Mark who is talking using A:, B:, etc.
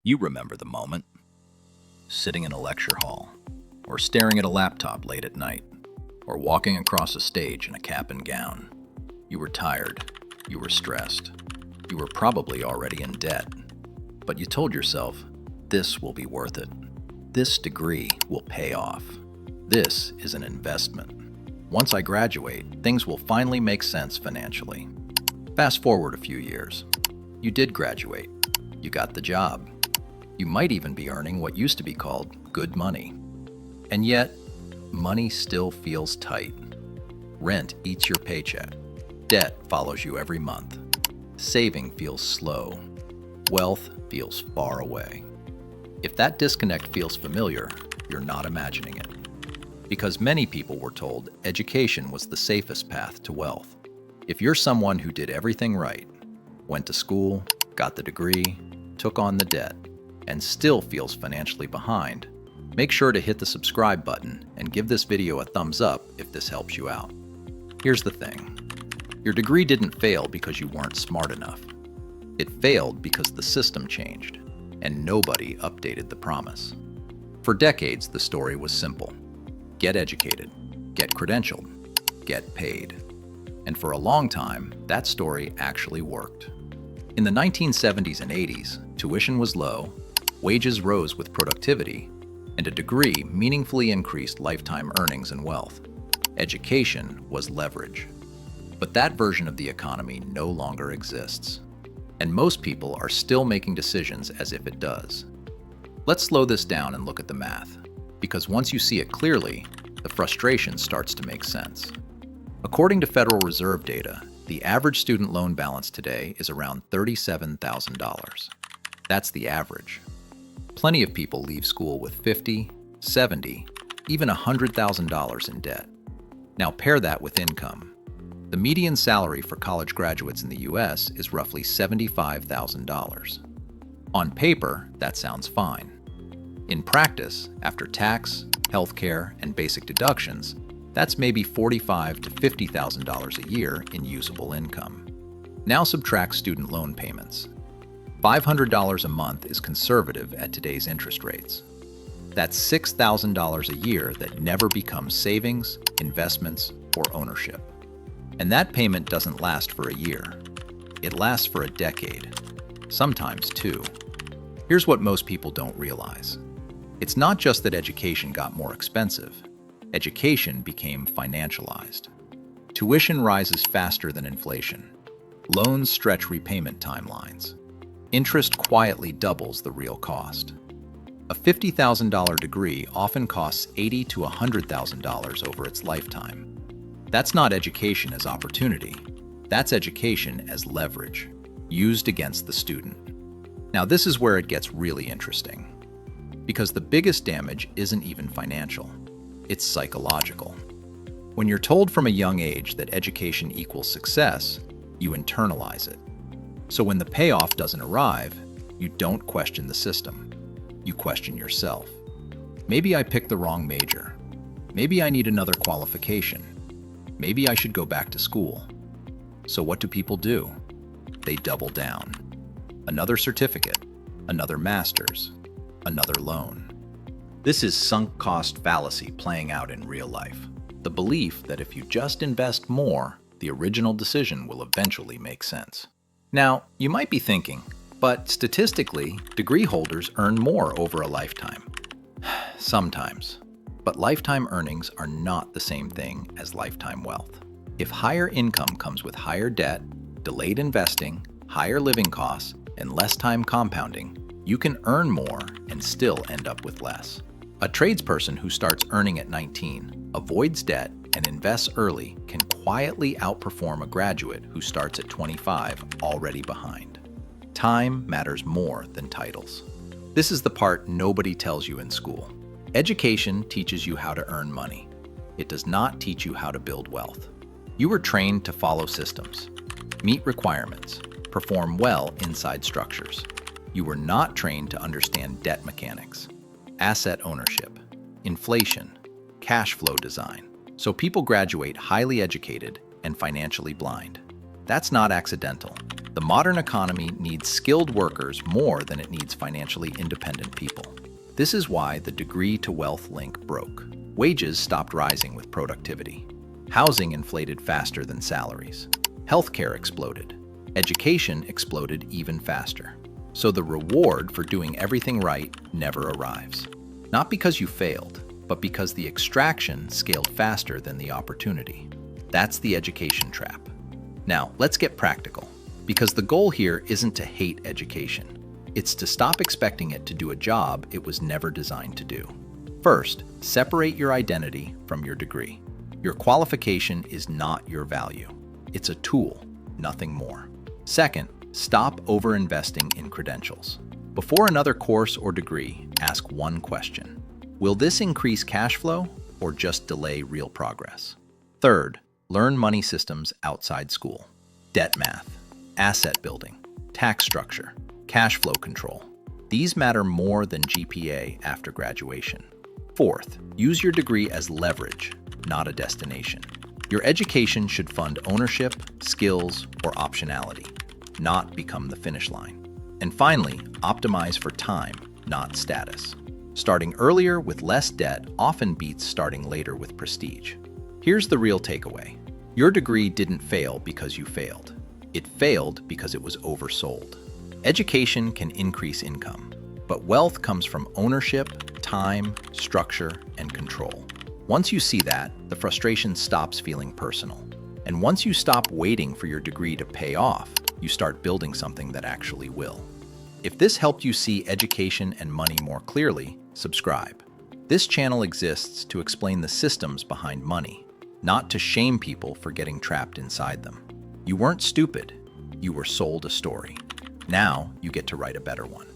A: You remember the moment, sitting in a lecture hall, or staring at a laptop late at night, or walking across a stage in a cap and gown. You were tired, you were stressed, you were probably already in debt, but you told yourself, this will be worth it. This degree will pay off. This is an investment. Once I graduate, things will finally make sense financially. Fast forward a few years. You did graduate. You got the job. You might even be earning what used to be called good money. And yet, money still feels tight. Rent eats your paycheck. Debt follows you every month. Saving feels slow. Wealth feels far away. If that disconnect feels familiar, you're not imagining it. Because many people were told education was the safest path to wealth. If you're someone who did everything right, went to school, got the degree, took on the debt, and still feels financially behind, make sure to hit the subscribe button and give this video a thumbs up if this helps you out. Here's the thing. Your degree didn't fail because you weren't smart enough. It failed because the system changed, and nobody updated the promise. For decades, the story was simple. Get educated, get credentialed, get paid. And for a long time, that story actually worked. In the 1970s and 80s, tuition was low, wages rose with productivity, and a degree meaningfully increased lifetime earnings and wealth. Education was leverage. But that version of the economy no longer exists. And most people are still making decisions as if it does. Let's slow this down and look at the math, because once you see it clearly, the frustration starts to make sense. According to Federal Reserve data, the average student loan balance today is around $37,000. That's the average. Plenty of people leave school with $50,000, $70,000, even $100,000 in debt. Now pair that with income. The median salary for college graduates in the US is roughly $75,000. On paper, that sounds fine. In practice, after tax, healthcare, and basic deductions, that's maybe $45,000 to $50,000 a year in usable income. Now subtract student loan payments. $500 a month is conservative at today's interest rates. That's $6,000 a year that never becomes savings, investments, or ownership. And that payment doesn't last for a year. It lasts for a decade, sometimes two. Here's what most people don't realize. It's not just that education got more expensive. Education became financialized. Tuition rises faster than inflation. Loans stretch repayment timelines. Interest quietly doubles the real cost. A $50,000 degree often costs $80,000 to $100,000 over its lifetime. That's not education as opportunity. That's education as leverage, used against the student. Now this is where it gets really interesting. Because the biggest damage isn't even financial. It's psychological. When you're told from a young age that education equals success, you internalize it. So when the payoff doesn't arrive, you don't question the system. You question yourself. Maybe I picked the wrong major. Maybe I need another qualification. Maybe I should go back to school. So what do people do? They double down. Another certificate, another master's, another loan. This is sunk cost fallacy playing out in real life. The belief that if you just invest more, the original decision will eventually make sense. Now, you might be thinking, but statistically, degree holders earn more over a lifetime. Sometimes. But lifetime earnings are not the same thing as lifetime wealth. If higher income comes with higher debt, delayed investing, higher living costs, and less time compounding, you can earn more and still end up with less. A tradesperson who starts earning at 19, avoids debt, and invests early can quietly outperform a graduate who starts at 25 already behind. Time matters more than titles. This is the part nobody tells you in school. Education teaches you how to earn money. It does not teach you how to build wealth. You were trained to follow systems, meet requirements, perform well inside structures. You were not trained to understand debt mechanics, asset ownership, inflation, cash flow design. So people graduate highly educated and financially blind. That's not accidental. The modern economy needs skilled workers more than it needs financially independent people. This is why the degree-to-wealth link broke. Wages stopped rising with productivity. Housing inflated faster than salaries. Healthcare exploded. Education exploded even faster. So the reward for doing everything right never arrives. Not because you failed, but because the extraction scaled faster than the opportunity. That's the education trap. Now, let's get practical, because the goal here isn't to hate education. It's to stop expecting it to do a job it was never designed to do. First, separate your identity from your degree. Your qualification is not your value. It's a tool, nothing more. Second, stop over-investing in credentials. Before another course or degree, ask one question. Will this increase cash flow or just delay real progress? Third, learn money systems outside school. Debt math, asset building, tax structure, cash flow control. These matter more than GPA after graduation. Fourth, use your degree as leverage, not a destination. Your education should fund ownership, skills, or optionality, not become the finish line. And finally, optimize for time, not status. Starting earlier with less debt often beats starting later with prestige. Here's the real takeaway. Your degree didn't fail because you failed. It failed because it was oversold. Education can increase income, but wealth comes from ownership, time, structure, and control. Once you see that, the frustration stops feeling personal. And once you stop waiting for your degree to pay off, you start building something that actually will. If this helped you see education and money more clearly, subscribe. This channel exists to explain the systems behind money, not to shame people for getting trapped inside them. You weren't stupid. You were sold a story. Now you get to write a better one.